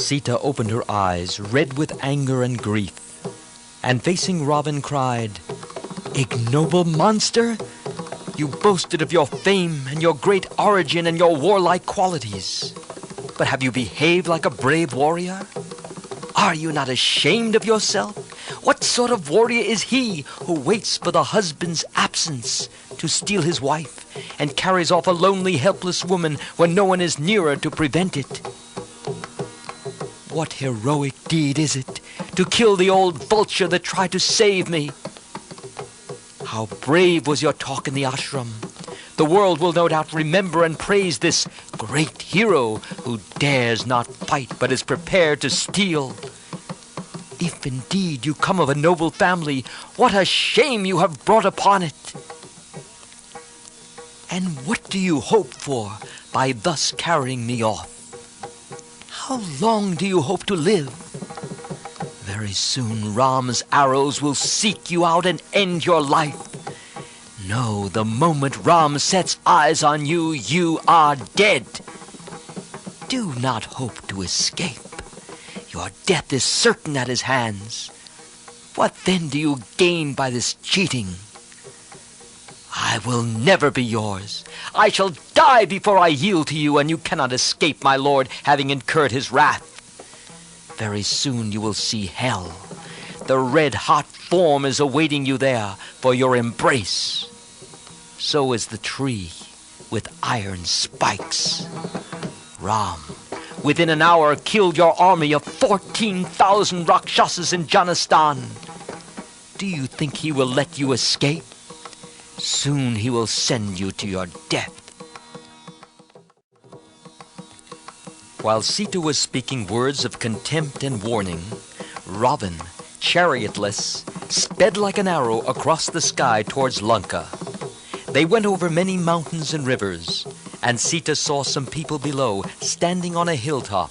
Sita opened her eyes, red with anger and grief, and facing Ravana cried, "Ignoble monster! You boasted of your fame and your great origin and your warlike qualities. But have you behaved like a brave warrior? Are you not ashamed of yourself? What sort of warrior is he who waits for the husband's absence to steal his wife and carries off a lonely, helpless woman when no one is nearer to prevent it? What heroic deed is it to kill the old vulture that tried to save me? How brave was your talk in the ashram. The world will no doubt remember and praise this great hero who dares not fight but is prepared to steal. If indeed you come of a noble family, what a shame you have brought upon it! And what do you hope for by thus carrying me off? How long do you hope to live? Very soon Ram's arrows will seek you out and end your life. No, the moment Ram sets eyes on you, you are dead. Do not hope to escape. Your death is certain at his hands. What then do you gain by this cheating? I will never be yours. I shall die before I yield to you, and you cannot escape my lord, having incurred his wrath. Very soon you will see hell. The red-hot form is awaiting you there for your embrace. So is the tree with iron spikes. Ram, within an hour, killed your army of 14,000 Rakshasas in Janastan. Do you think he will let you escape? Soon he will send you to your death. While Sita was speaking words of contempt and warning, Ravana, chariotless, sped like an arrow across the sky towards Lanka. They went over many mountains and rivers, and Sita saw some people below, standing on a hilltop.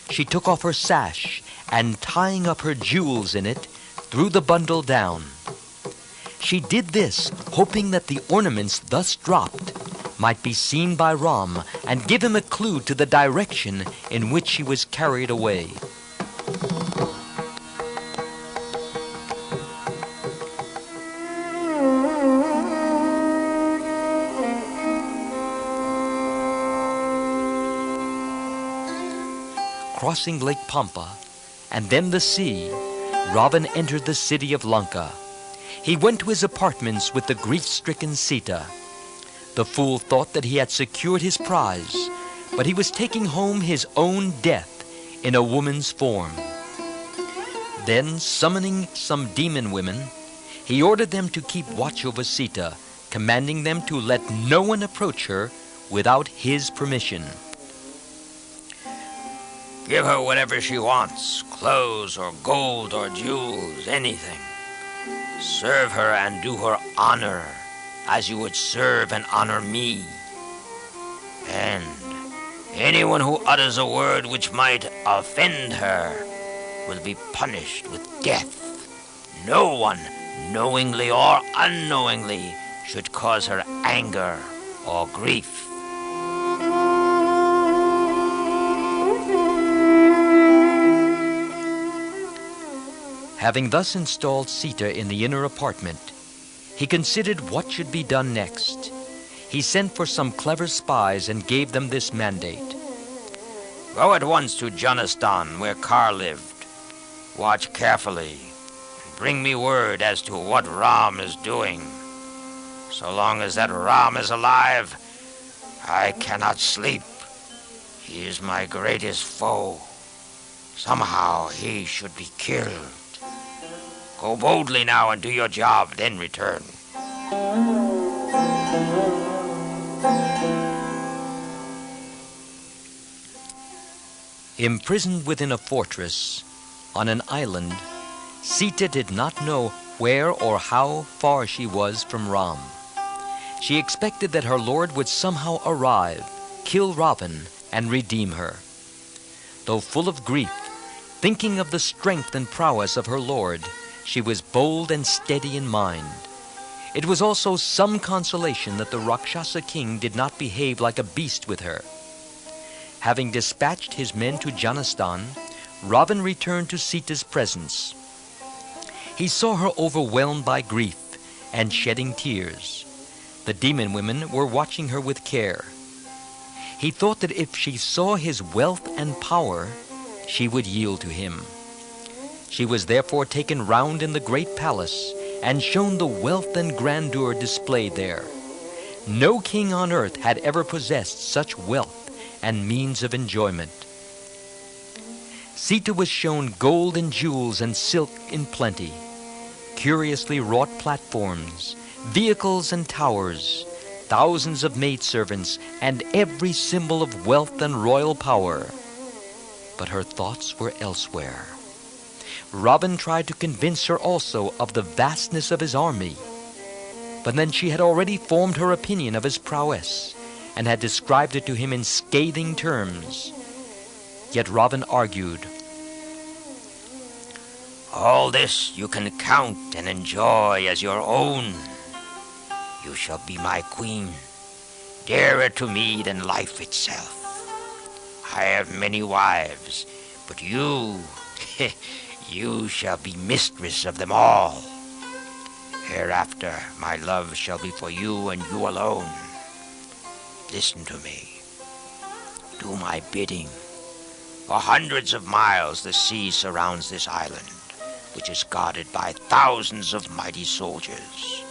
She took off her sash, and tying up her jewels in it, threw the bundle down. She did this, hoping that the ornaments thus dropped might be seen by Ram and give him a clue to the direction in which she was carried away. Crossing Lake Pampa and then the sea, Ravana entered the city of Lanka. He went to his apartments with the grief-stricken Sita. The fool thought that he had secured his prize, but he was taking home his own death in a woman's form. Then, summoning some demon women, he ordered them to keep watch over Sita, commanding them to let no one approach her without his permission. Give her whatever she wants, clothes or gold or jewels, anything. Serve her and do her honor as you would serve and honor me. And anyone who utters a word which might offend her will be punished with death. No one, knowingly or unknowingly, should cause her anger or grief. Having thus installed Sita in the inner apartment, he considered what should be done next. He sent for some clever spies and gave them this mandate. Go at once to Janastan, where Kar lived. Watch carefully and bring me word as to what Ram is doing. So long as that Ram is alive, I cannot sleep. He is my greatest foe. Somehow he should be killed. Go boldly now and do your job, then return. Imprisoned within a fortress, on an island, Sita did not know where or how far she was from Ram. She expected that her lord would somehow arrive, kill Ravana, and redeem her. Though full of grief, thinking of the strength and prowess of her lord, she was bold and steady in mind. It was also some consolation that the Rakshasa king did not behave like a beast with her. Having dispatched his men to Janastan, Ravan returned to Sita's presence. He saw her overwhelmed by grief and shedding tears. The demon women were watching her with care. He thought that if she saw his wealth and power, she would yield to him. She was therefore taken round in the great palace and shown the wealth and grandeur displayed there. No king on earth had ever possessed such wealth and means of enjoyment. Sita was shown gold and jewels and silk in plenty, curiously wrought platforms, vehicles and towers, thousands of maidservants, and every symbol of wealth and royal power. But her thoughts were elsewhere. Ravan tried to convince her also of the vastness of his army. But then she had already formed her opinion of his prowess, and had described it to him in scathing terms. Yet Ravan argued, All this you can count and enjoy as your own. You shall be my queen, dearer to me than life itself. I have many wives, but you, you shall be mistress of them all. Hereafter my love shall be for you and you alone. Listen to me. Do my bidding. For hundreds of miles the sea surrounds this island, which is guarded by thousands of mighty soldiers.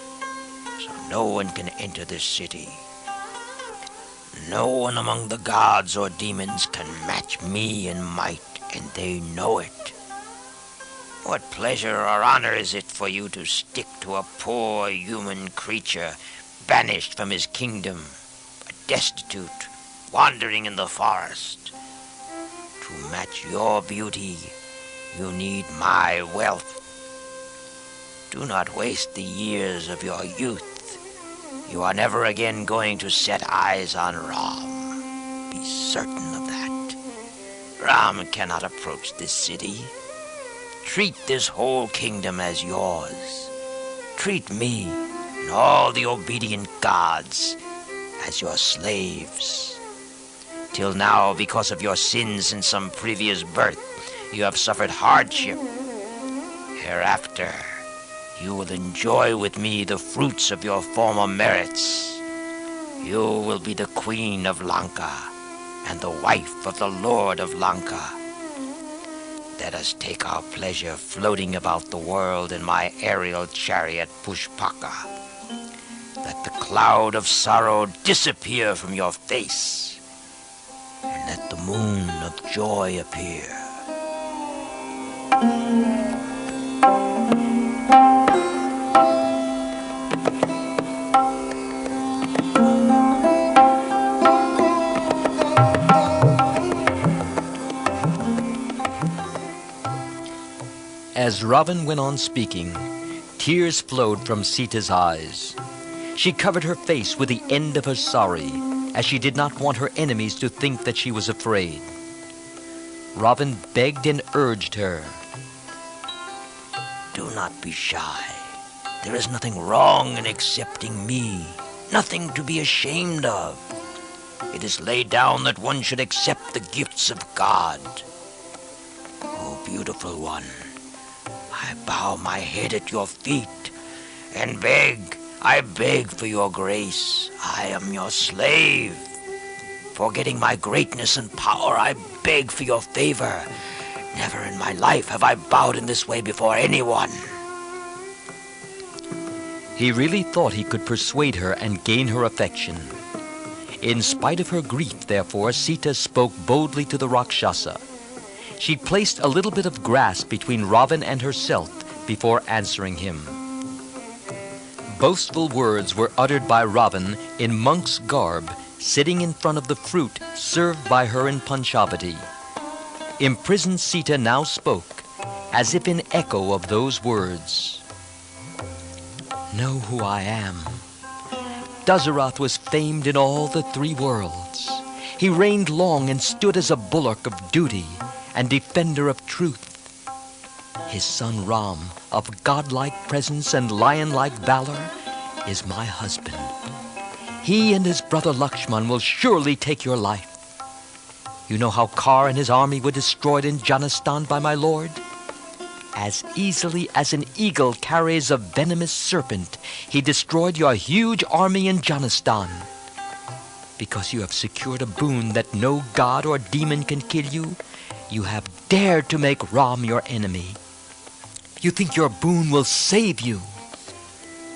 So no one can enter this city. No one among the gods or demons can match me in might, and they know it. What pleasure or honor is it for you to stick to a poor human creature, banished from his kingdom, destitute, wandering in the forest? To match your beauty, you need my wealth. Do not waste the years of your youth. You are never again going to set eyes on Ram. Be certain of that. Ram cannot approach this city. Treat this whole kingdom as yours. Treat me and all the obedient gods as your slaves. Till now, because of your sins in some previous birth, you have suffered hardship. Hereafter, you will enjoy with me the fruits of your former merits. You will be the queen of Lanka and the wife of the lord of Lanka. Let us take our pleasure floating about the world in my aerial chariot Pushpaka. Let the cloud of sorrow disappear from your face, and let the moon of joy appear. As Ravan went on speaking, tears flowed from Sita's eyes. She covered her face with the end of her sari, as she did not want her enemies to think that she was afraid. Ravan begged and urged her. Do not be shy. There is nothing wrong in accepting me, nothing to be ashamed of. It is laid down that one should accept the gifts of God. O beautiful one, I bow my head at your feet and I beg for your grace. I am your slave. Forgetting my greatness and power, I beg for your favor. Never in my life have I bowed in this way before anyone. He really thought he could persuade her and gain her affection. In spite of her grief, therefore, Sita spoke boldly to the Rakshasa. She placed a little bit of grass between Ravan and herself before answering him. Boastful words were uttered by Ravan in monk's garb, sitting in front of the fruit served by her in Panchavati. Imprisoned Sita now spoke, as if in echo of those words. Know who I am. Dasarath was famed in all the three worlds. He reigned long and stood as a bulwark of duty and defender of truth. His son Ram, of godlike presence and lion-like valor, is my husband. He and his brother Lakshman will surely take your life. You know how Kar and his army were destroyed in Janistan by my lord? As easily as an eagle carries a venomous serpent, he destroyed your huge army in Janistan. Because you have secured a boon that no god or demon can kill you, you have dared to make Ram your enemy. You think your boon will save you,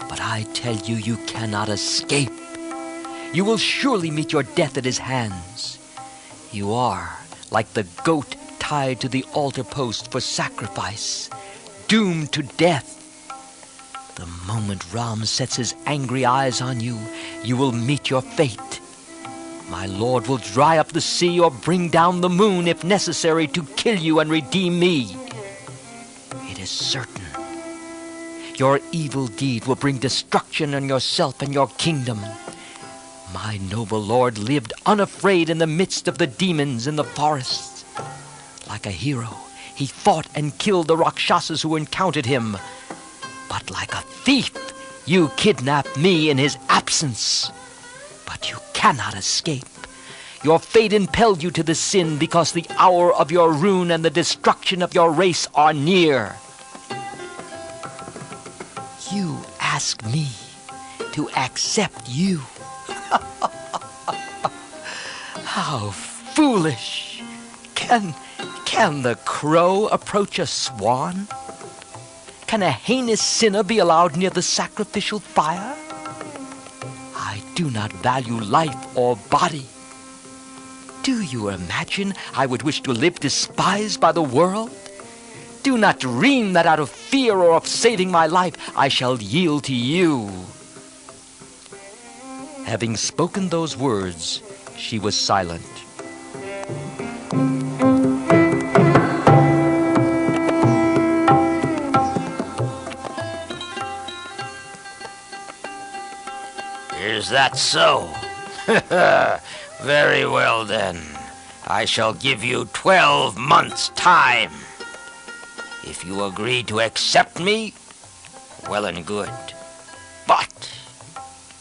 but I tell you, you cannot escape. You will surely meet your death at his hands. You are like the goat tied to the altar post for sacrifice, doomed to death. The moment Ram sets his angry eyes on you, you will meet your fate. My lord will dry up the sea or bring down the moon if necessary to kill you and redeem me. It is certain. Your evil deed will bring destruction on yourself and your kingdom. My noble lord lived unafraid in the midst of the demons in the forests. Like a hero, he fought and killed the Rakshasas who encountered him. But like a thief, you kidnapped me in his absence. But you cannot escape. Your fate impelled you to the sin because the hour of your ruin and the destruction of your race are near. You ask me to accept you. How foolish! Can the crow approach a swan? Can a heinous sinner be allowed near the sacrificial fire? I do not value life or body. Do you imagine I would wish to live despised by the world? Do not dream that out of fear or of saving my life, I shall yield to you. Having spoken those words, she was silent. Is that so? Very well then. I shall give you 12 months' time. If you agree to accept me, well and good. But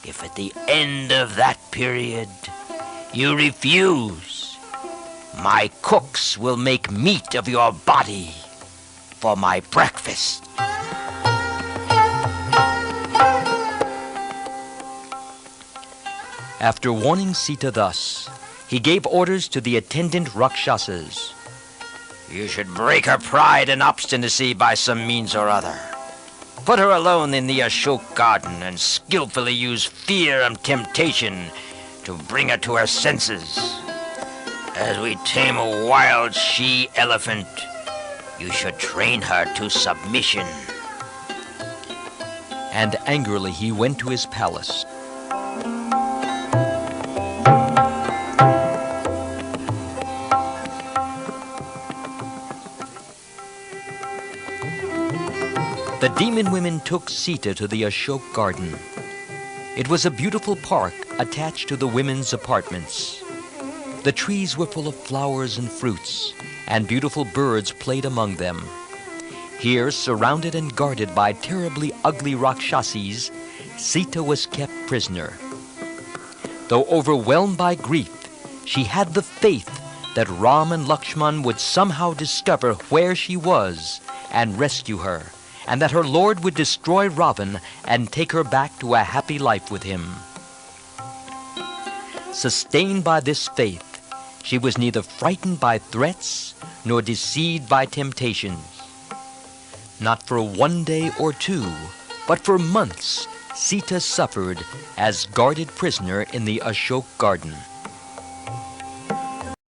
if at the end of that period you refuse, my cooks will make meat of your body for my breakfast. After warning Sita thus, he gave orders to the attendant Rakshasas. You should break her pride and obstinacy by some means or other. Put her alone in the Ashok garden and skillfully use fear and temptation to bring her to her senses. As we tame a wild she-elephant, you should train her to submission. And angrily he went to his palace. The demon women took Sita to the Ashok garden. It was a beautiful park attached to the women's apartments. The trees were full of flowers and fruits, and beautiful birds played among them. Here, surrounded and guarded by terribly ugly Rakshasis, Sita was kept prisoner. Though overwhelmed by grief, she had the faith that Ram and Lakshman would somehow discover where she was and rescue her, and that her lord would destroy Ravan and take her back to a happy life with him. Sustained by this faith, she was neither frightened by threats nor deceived by temptations. Not for 1 day or 2, but for months, Sita suffered as guarded prisoner in the Ashok garden.